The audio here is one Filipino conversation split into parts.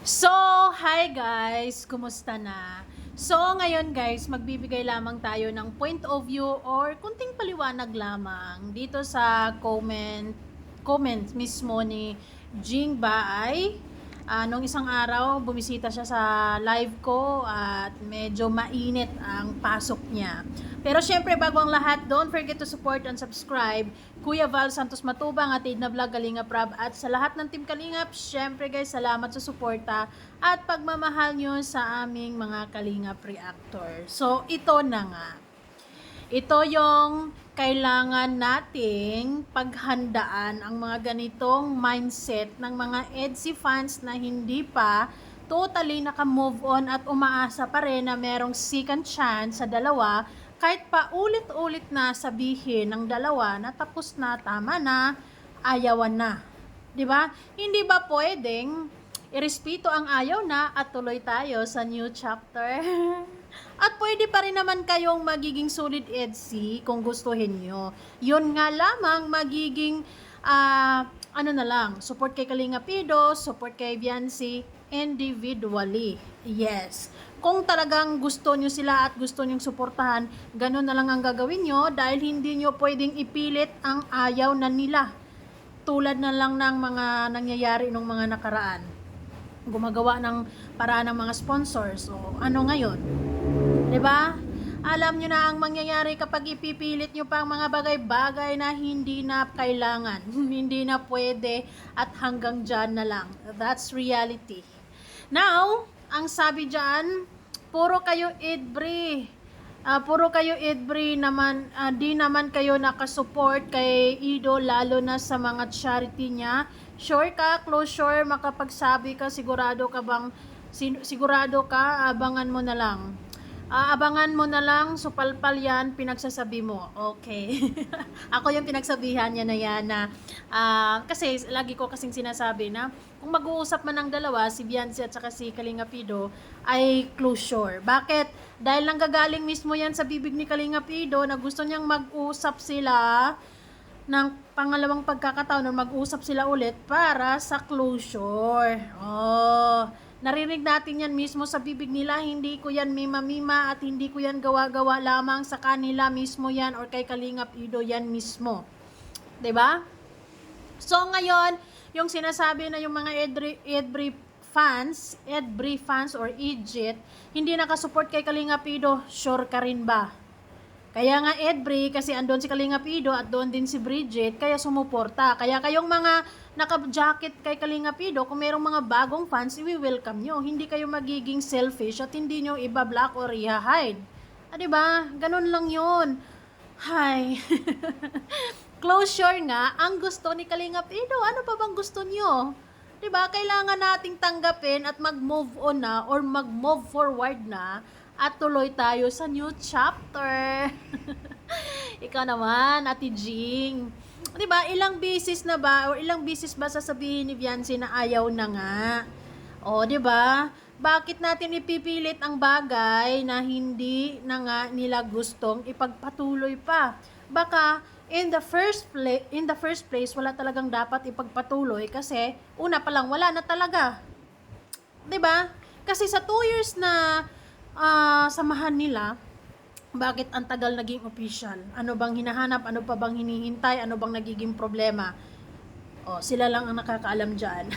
So, hi guys! Kumusta na? So, ngayon guys, magbibigay lamang tayo ng point of view or kunting paliwanag lamang dito sa comment mismo ni Jing Baay. Nung isang araw, bumisita siya sa live ko at medyo mainit ang pasok niya. Pero syempre, bago ang lahat, don't forget to support and subscribe Kuya Val Santos Matubang at Aid na Vlog Kalingap Rab at sa lahat ng Team Kalingap, syempre guys, salamat sa suporta at pagmamahal nyo sa aming mga Kalingap Reactor. So, ito na nga. Ito yung kailangan nating paghandaan ang mga ganitong mindset ng mga EDSI fans na hindi pa totally naka-move on at umaasa pa rin na merong second chance sa dalawa kahit pa ulit-ulit na sabihin ng dalawa na tapos na, tama na, ayawan na. 'Di ba? Hindi ba pwedeng irespeto ang ayaw na at tuloy tayo sa new chapter? At pwede pa rin naman kayong magiging solid EDSI kung gustuhin nyo. Yun nga lamang magiging ano na lang, support kay Kalinga Pido, support kay Viancy individually. Yes. Kung talagang gusto nyo sila at gusto nyong suportahan, ganun na lang ang gagawin nyo dahil hindi nyo pwedeng ipilit ang ayaw na nila. Tulad na lang ng mga nangyayari nung mga nakaraan. Gumagawa ng paraan ng mga sponsors. O ano ngayon? 'Di ba? Alam nyo na ang mangyayari kapag ipipilit nyo pa ang mga bagay-bagay na hindi na kailangan, hindi na pwede at hanggang dyan na lang. That's reality. Now, ang sabi dyan, puro kayo idbre. Puro kayo idbre naman, di naman kayo nakasupport kay Ido lalo na sa mga charity niya. Sure ka, closure, makapagsabi ka, sigurado ka, abangan mo na lang. Abangan mo na lang, supalpal yan, pinagsasabi mo. Okay. Ako yung pinagsabihan niya na yan na, kasi lagi ko kasing sinasabi na, kung mag-uusap man ng dalawa, si Viancy at saka si Kalinga Pido, ay closure. Bakit? Dahil nanggagaling mismo yan sa bibig ni Kalinga Pido na gusto niyang mag-usap sila ng pangalawang pagkakataon na mag-usap sila ulit para sa closure. Oh, narinig natin yan mismo sa bibig nila, hindi ko yan mima-mima at hindi ko yan gawa-gawa lamang sa kanila mismo yan or kay Kalingap Ido yan mismo. 'Di ba? So ngayon, yung sinasabi na yung mga Edbri fans or Egypt, hindi nakasupport kay Kalingap Ido, sure ka rin ba? Kaya nga Edbri, kasi andon si Kalinga Pido at doon din si Bridget, kaya sumuporta. Kaya kayong mga naka-jacket kay Kalinga Pido, kung mayroong mga bagong fans, i-welcome nyo. Hindi kayo magiging selfish at hindi nyo iba-block or i-hide. Diba? Ganun lang yun. Hay. Closure nga, ang gusto ni Kalinga Pido. Ano pa bang gusto nyo? Diba? Kailangan nating tanggapin at mag-move on na or mag-move forward na at tuloy tayo sa new chapter. Ikaw naman, Ate Jing. 'Di ba? Ilang beses na ba or ilang beses ba sasabihin ni Viancy na ayaw na nga? O, 'di ba? Bakit natin ipipilit ang bagay na hindi na nga nila gustong ipagpatuloy pa? Baka in the first place wala talagang dapat ipagpatuloy kasi una pa lang wala na talaga. 'Di ba? Kasi sa 2 years na samahan nila, bakit ang tagal naging official? Ano bang hinahanap? Ano pa bang hinihintay? Ano bang nagiging problema? Sila lang ang nakakaalam dyan.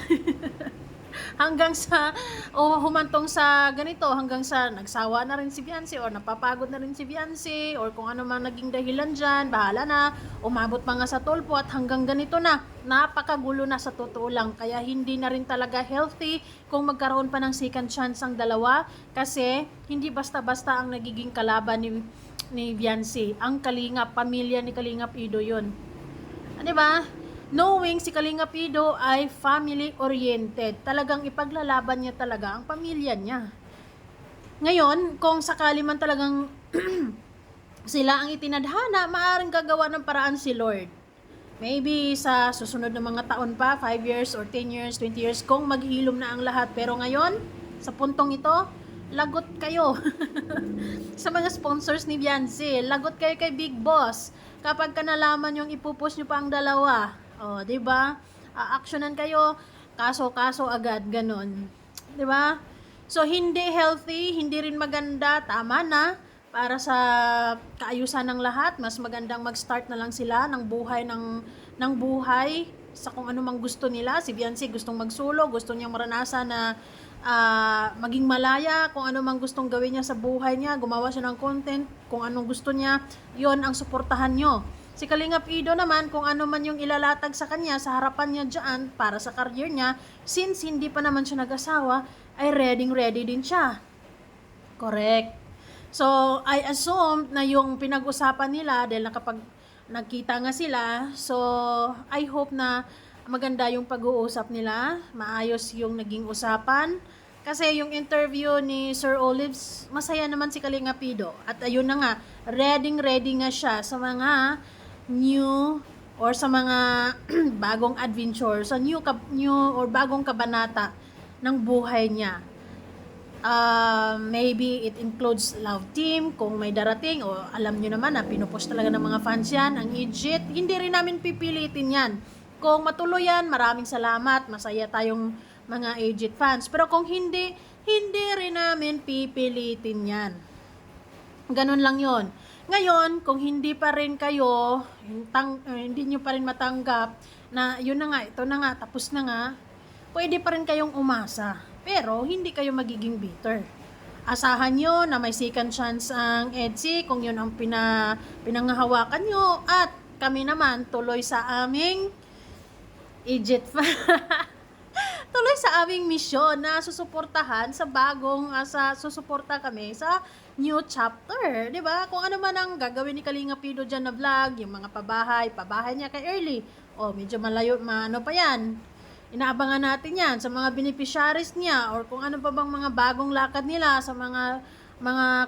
Hanggang sa, humantong sa ganito, hanggang sa nagsawa na rin si Viancy, or napapagod na rin si Viancy, or kung ano man naging dahilan dyan, bahala na, umabot pa nga sa tulpo, at hanggang ganito na, napakagulo na sa totoo lang, kaya hindi na rin talaga healthy kung magkaroon pa ng second chance ang dalawa, kasi hindi basta-basta ang nagiging kalaban ni Viancy, ang Kalingap, pamilya ni Kalingap Ido yun. Diba? Knowing si Kalinga Pido ay family-oriented. Talagang ipaglalaban niya talaga ang pamilya niya. Ngayon, kung sakali man talagang sila ang itinadhana, maaaring gagawa ng paraan si Lord. Maybe sa susunod na mga taon pa, 5 years or 10 years, 20 years, kung maghilom na ang lahat. Pero ngayon, sa puntong ito, lagot kayo. Sa mga sponsors ni Viancy, lagot kayo kay Big Boss. Kapag ka nalaman yung ipupush nyo pa ang dalawa, 'di ba? Actionan kayo, kaso-kaso agad, ganon. 'di ba? So hindi healthy, hindi rin maganda, tama na para sa kaayusan ng lahat. Mas magandang mag-start na lang sila ng buhay sa kung ano mang gusto nila. Si Beyonce gustong magsulo, gusto niyang maranasan na maging malaya, kung ano mang gustong gawin niya sa buhay niya, gumawa siya ng content, kung anong gusto niya, yon ang suportahan nyo. Si Kalingap Ido naman, kung ano man yung ilalatag sa kanya, sa harapan niya dyan, para sa career niya, since hindi pa naman siya nag-asawa, ay ready din siya. Correct. So, I assume na yung pinag-usapan nila, dahil nakapag nagkita nga sila, so, I hope na maganda yung pag-uusap nila, maayos yung naging usapan. Kasi yung interview ni Sir Olives, masaya naman si Kalingap Ido. At ayun na nga, ready nga siya sa mga new or sa mga bagong adventure, sa new or bagong kabanata ng buhay niya. Maybe it includes love team kung may darating, o alam nyo naman na pinupost talaga ng mga fans yan, ang Egypt, hindi rin namin pipilitin yan. Kung matuloy yan, maraming salamat, masaya tayong mga Egypt fans. Pero kung hindi rin namin pipilitin yan. Ganun lang yon. Ngayon, kung hindi pa rin kayo, hindi nyo pa rin matanggap na yun na nga, ito na nga, tapos na nga, pwede pa rin kayong umasa. Pero, hindi kayo magiging bitter. Asahan nyo na may second chance ang EDSI kung yun ang pinanghahawakan nyo. At kami naman, tuloy sa aming Egypt tuloy sa aming misyon na susuportahan sa susuporta kami sa new chapter, 'di ba? Kung ano man ang gagawin ni Kalingap Ido diyan na vlog, yung mga pabahay niya kay Early. Oh, medyo malayo, ano pa 'yan. Inaabangan natin 'yan sa mga beneficiaries niya, or kung ano pa bang mga bagong lakad nila sa mga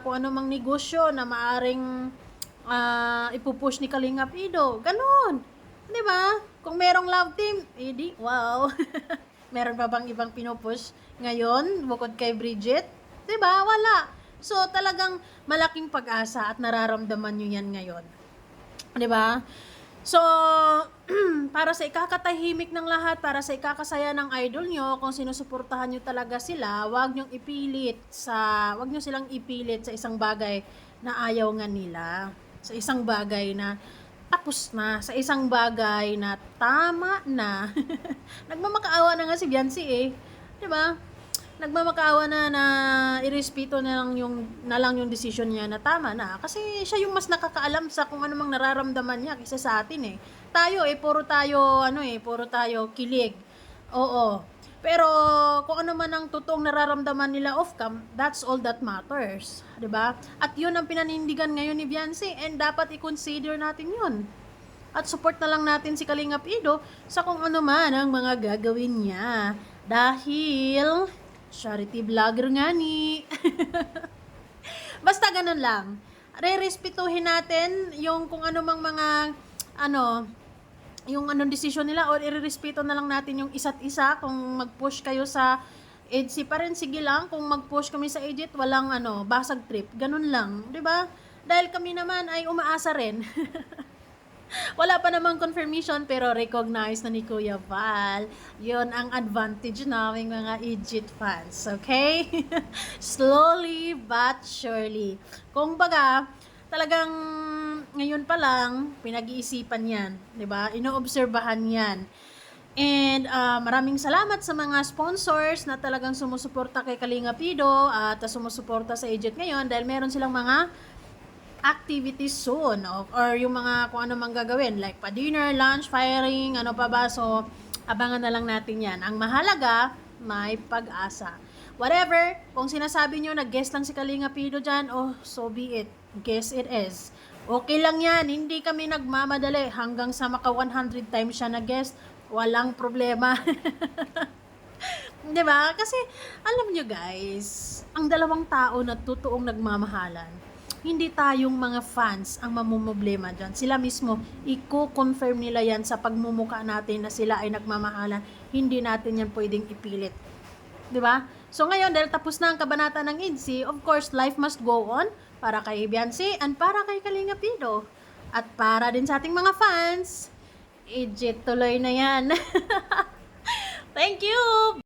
kung ano mang negosyo na maaring ipupush ni Kalingap Ido. Ganun. 'Di ba? Kung merong love team, edi wow. Meron pa bang ibang pinupush ngayon bukod kay Bridget? 'Di ba? Wala. So talagang malaking pag-asa at nararamdaman niyo 'yan ngayon. 'Di ba? So para sa ikakatahimik ng lahat, para sa ikakasaya ng idol nyo, kung sinusuportahan nyo talaga sila, wag niyo silang ipilit sa isang bagay na ayaw nga nila. Sa isang bagay na tapos na, sa isang bagay na tama na. Nagmamakaawa na nga si Beyonce eh. 'Di ba? Nagmamakaawa na irespeto na lang yung decision niya na tama na, kasi siya yung mas nakakaalam sa kung ano mang nararamdaman niya kaysa sa atin eh. Tayo puro tayo kilig. Oo. Pero kung ano man ang totoong nararamdaman nila off cam, that's all that matters, 'di ba? At 'yun ang pinanindigan ngayon ni Beyonce, and dapat i-consider natin 'yun. At support na lang natin si Kalingap Ido sa kung ano man ang mga gagawin niya. Dahil charity vlogger nga ni. Basta ganun lang. Re-respetuhin natin yung kung ano mang mga yung anong desisyon nila, or irerespeto na lang natin yung isa't isa. Kung mag-push kayo sa EDSI pa rin, sige lang. Kung mag-push kami sa Egypt, walang basag trip. Ganun lang, 'di ba? Dahil kami naman ay umaasa rin. Wala pa namang confirmation, pero recognize na ni Kuya Val. Yun ang advantage naming mga Egypt fans, okay? Slowly but surely. Kung baga, talagang ngayon pa lang, pinag-iisipan yan, 'di ba? Inoobserbahan yan. And maraming salamat sa mga sponsors na talagang sumusuporta kay Kalingap Ido at sumusuporta sa Egypt ngayon, dahil meron silang mga activities soon, or yung mga kung ano mang gagawin, like pa-dinner, lunch, firing, ano pa ba. So abangan na lang natin yan. Ang mahalaga, may pag-asa. Whatever, kung sinasabi nyo na guest lang si Kalingap Ido dyan, oh, so be it. Guess it is. Okay lang yan, hindi kami nagmamadali. Hanggang sa maka 100 times siya na guest, walang problema. Diba? Kasi alam nyo guys, ang dalawang tao na totoong nagmamahalan, hindi tayong mga fans ang mamumblema dyan. Sila mismo, i-confirm nila yan sa pagmumuka natin na sila ay nagmamahalan. Hindi natin yan pwedeng ipilit. 'Di ba? So ngayon, dahil tapos na ang kabanata ng EDSI, of course, life must go on para kay Beyonce and para kay Kalingap Ido. At para din sa ating mga fans, Egypt tuloy na yan. Thank you!